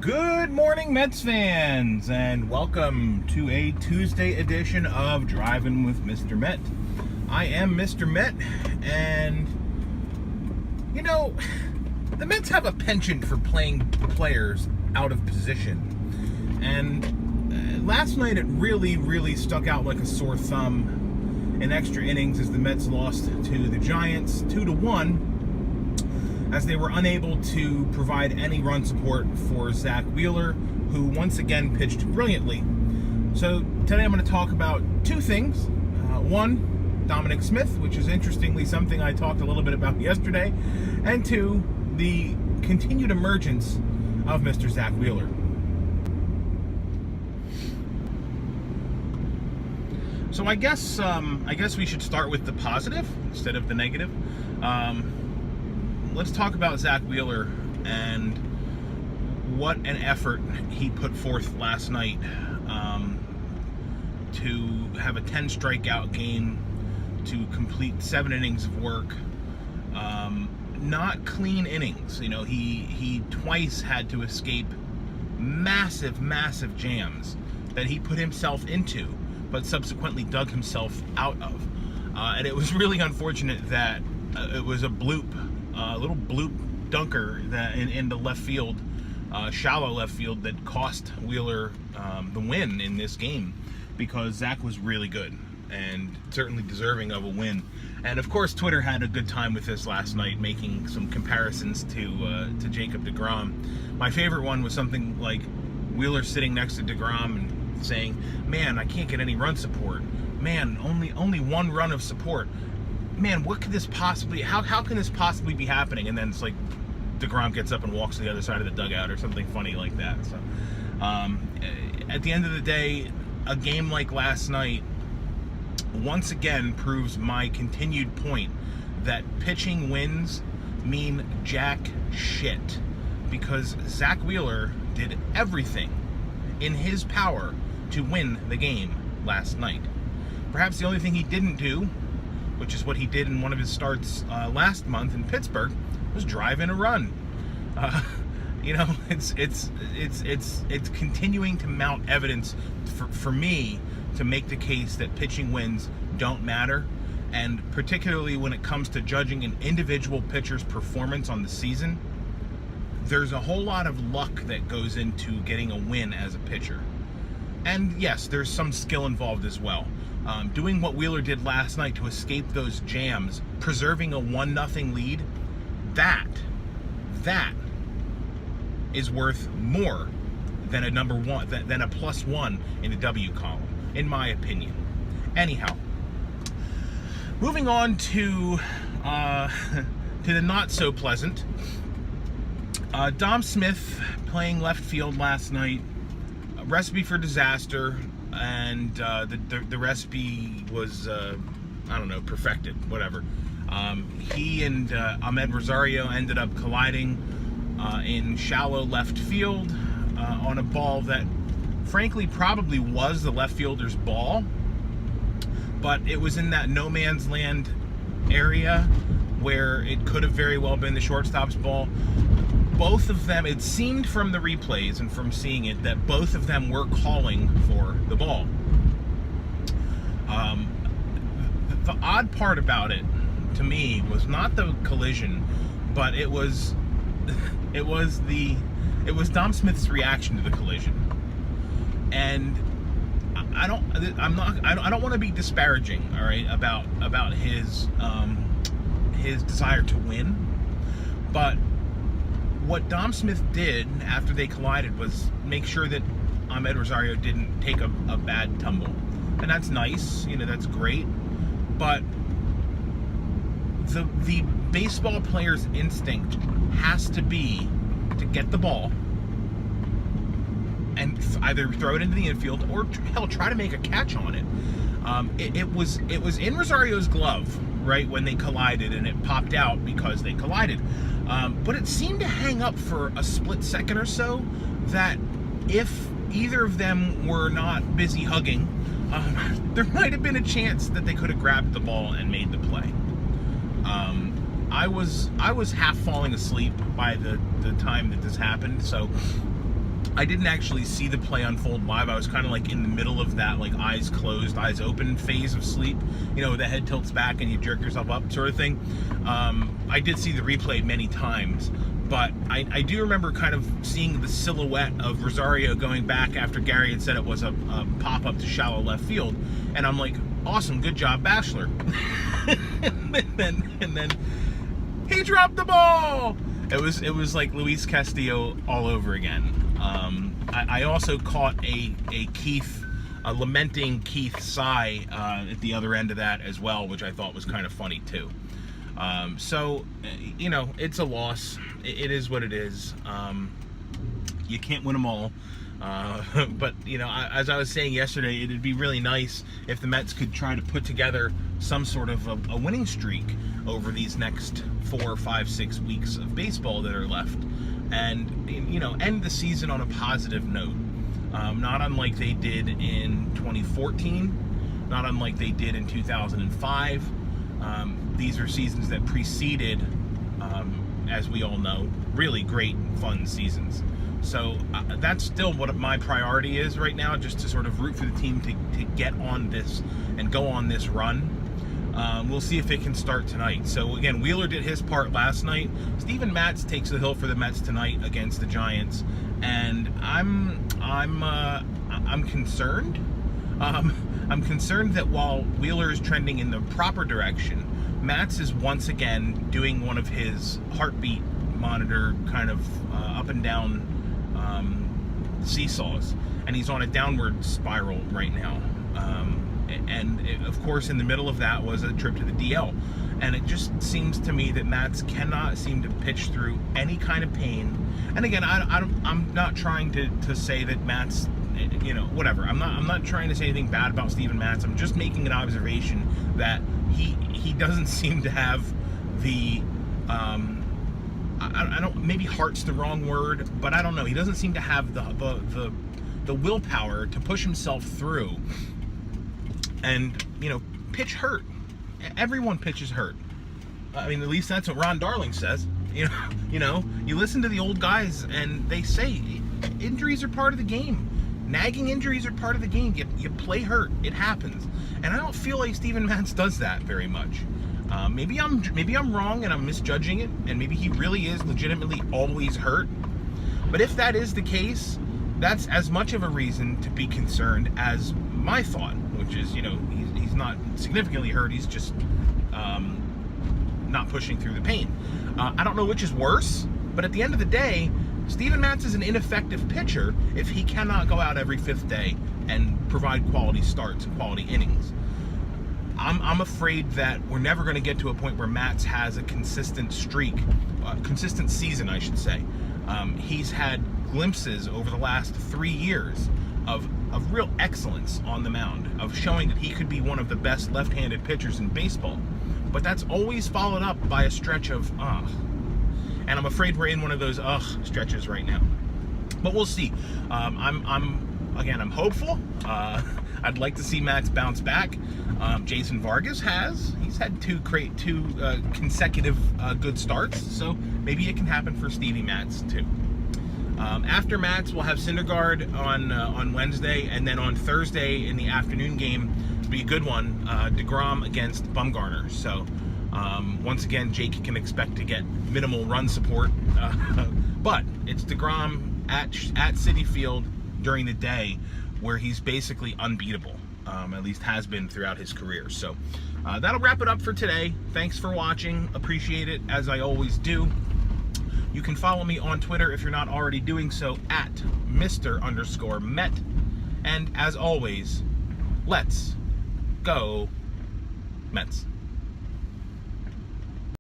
Good morning, Mets fans, and welcome to a Tuesday edition of Driving with Mr. Met. I am Mr. Met, and you know, the Mets have a penchant for playing players out of position. And last night it really stuck out like a sore thumb in extra innings as the Mets lost to the Giants 2-1. As they were unable to provide any run support for Zack Wheeler, who once again pitched brilliantly. So today I'm going to talk about two things. One, Dominic Smith, which is interestingly something I talked a little bit about yesterday. And two, the continued emergence of Mr. Zack Wheeler. So I guess we should start with the positive instead of the negative. Let's talk about Zack Wheeler and what an effort he put forth last night to have a 10 strikeout game, to complete 7 innings of work. Not clean innings. You know, he twice had to escape massive jams that he put himself into, but subsequently dug himself out of. And it was really unfortunate that it was a little bloop dunker that in the left field, shallow left field, that cost Wheeler the win in this game, because Zach was really good and certainly deserving of a win. And of course, Twitter had a good time with this last night, making some comparisons to Jacob deGrom. My favorite one was something like Wheeler sitting next to deGrom and saying, "Man, I can't get any run support. Man, only one run of support. Man, what could this possibly, how can this possibly be happening?" And then it's like deGrom gets up and walks to the other side of the dugout or something funny like that. So at the end of the day, a game like last night once again proves my continued point that pitching wins mean jack shit, because Zack Wheeler did everything in his power to win the game last night. Perhaps the only thing he didn't do, which is what he did in one of his starts last month in Pittsburgh, was drive in a run. You know, it's continuing to mount evidence for me to make the case that pitching wins don't matter, and particularly when it comes to judging an individual pitcher's performance on the season, there's a whole lot of luck that goes into getting a win as a pitcher. And yes, there's some skill involved as well. Doing what Wheeler did last night to escape those jams, preserving a 1-0 lead, that is worth more than a number one, than a +1 in the W column, in my opinion. Anyhow, moving on to the not so pleasant. Dom Smith playing left field last night, a recipe for disaster. And the recipe was, I don't know, perfected, whatever. He and Ahmed Rosario ended up colliding in shallow left field on a ball that, frankly, probably was the left fielder's ball, but it was in that no man's land area where it could have very well been the shortstop's ball. Both of them, it seemed from the replays and from seeing it, that both of them were calling for the ball. The odd part about it, to me, was not the collision, but it was Dom Smith's reaction to the collision. And I don't want to be disparaging, all right, about his desire to win, but what Dom Smith did after they collided was make sure that Ahmed Rosario didn't take a bad tumble. And that's nice, you know, that's great. But the baseball player's instinct has to be to get the ball and either throw it into the infield or, hell, try to make a catch on it. It was in Rosario's glove, right, when they collided, and it popped out because they collided. But it seemed to hang up for a split second or so, that if either of them were not busy hugging, there might have been a chance that they could have grabbed the ball and made the play. I was half falling asleep by the time that this happened, so I didn't actually see the play unfold live. I was kind of like in the middle of that like eyes closed, eyes open phase of sleep. You know, the head tilts back and you jerk yourself up sort of thing. I did see the replay many times, but I do remember kind of seeing the silhouette of Rosario going back after Gary had said it was a pop-up to shallow left field. And I'm like, awesome, good job, Bachelor. and then he dropped the ball. It was like Luis Castillo all over again. I also caught a lamenting Keith sigh at the other end of that as well, which I thought was kind of funny too. So, you know, it's a loss. It is what it is. You can't win them all. But, you know, as I was saying yesterday, it'd be really nice if the Mets could try to put together some sort of a winning streak over these next 4, 5, 6 weeks of baseball that are left, and, you know, end the season on a positive note. Not unlike they did in 2014, not unlike they did in 2005. These are seasons that preceded, as we all know, really great, fun seasons. So that's still what my priority is right now, just to sort of root for the team to get on this and go on this run. We'll see if it can start tonight. So again, Wheeler did his part last night. Steven Matz takes the hill for the Mets tonight against the Giants, and I'm concerned. I'm concerned that while Wheeler is trending in the proper direction, Matz is once again doing one of his heartbeat monitor kind of up and down seesaws, and he's on a downward spiral right now. And of course, in the middle of that was a trip to the DL, and it just seems to me that Matz cannot seem to pitch through any kind of pain. And again, I'm not trying to say that Matz, you know, whatever. I'm not trying to say anything bad about Steven Matz. I'm just making an observation that he doesn't seem to have the I don't, maybe heart's the wrong word, but I don't know. He doesn't seem to have the willpower to push himself through and, you know, pitch hurt. Everyone pitches hurt. I mean, at least that's what Ron Darling says. You know, you listen to the old guys and they say injuries are part of the game. Nagging injuries are part of the game. You play hurt. It happens. And I don't feel like Steven Matz does that very much. Maybe I'm wrong and I'm misjudging it, and maybe he really is legitimately always hurt. But if that is the case, that's as much of a reason to be concerned as my thought, which is, you know, he's not significantly hurt. He's just not pushing through the pain. I don't know which is worse, but at the end of the day, Steven Matz is an ineffective pitcher if he cannot go out every fifth day and provide quality starts and quality innings. I'm afraid that we're never going to get to a point where Matz has a consistent streak, consistent season, I should say. He's had glimpses over the last 3 years of real excellence on the mound, of showing that he could be one of the best left-handed pitchers in baseball. But that's always followed up by a stretch of and I'm afraid we're in one of those stretches right now. But we'll see. I'm hopeful. I'd like to see Matz bounce back. Jason Vargas he's had two consecutive good starts, so maybe it can happen for Stevie Matz too. After Matz, we'll have Syndergaard on Wednesday, and then on Thursday in the afternoon game, it'll be a good one, DeGrom against Bumgarner. So once again, Jake can expect to get minimal run support, but it's DeGrom at Citi Field during the day, where he's basically unbeatable. At least has been throughout his career. So that'll wrap it up for today. Thanks for watching. Appreciate it, as I always do. You can follow me on Twitter if you're not already doing so at Mr_Met. And as always, let's go Mets.